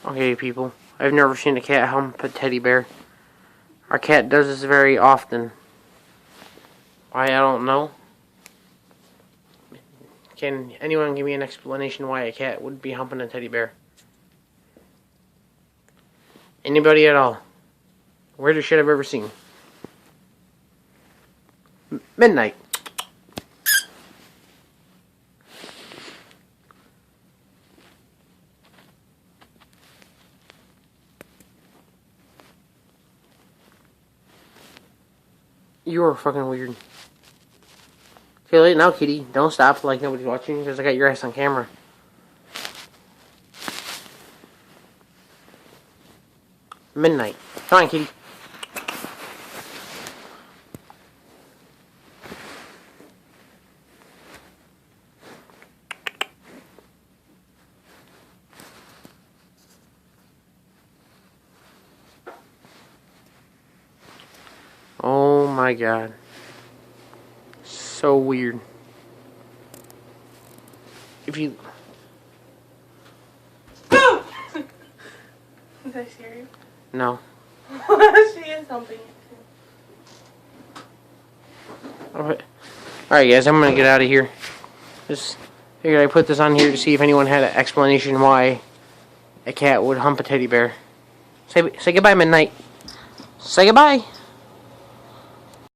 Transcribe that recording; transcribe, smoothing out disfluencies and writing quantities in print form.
Okay, people. I've never seen a cat hump a teddy bear. Our cat does this very often. Why, I don't know. Can anyone give me an explanation why a cat would be humping a teddy bear? Anybody at all? Weirdest shit I've ever seen. Midnight. You are fucking weird. Okay, late now, kitty. Don't stop like nobody's watching because I got your ass on camera. Midnight. Come on, kitty. Oh my god. So weird. If you... Is that scary? No. She is humping it too. Alright guys, I'm gonna get out of here. Just figured I'd put this on here to see if anyone had an explanation why a cat would hump a teddy bear. Say goodbye, Midnight. Say goodbye.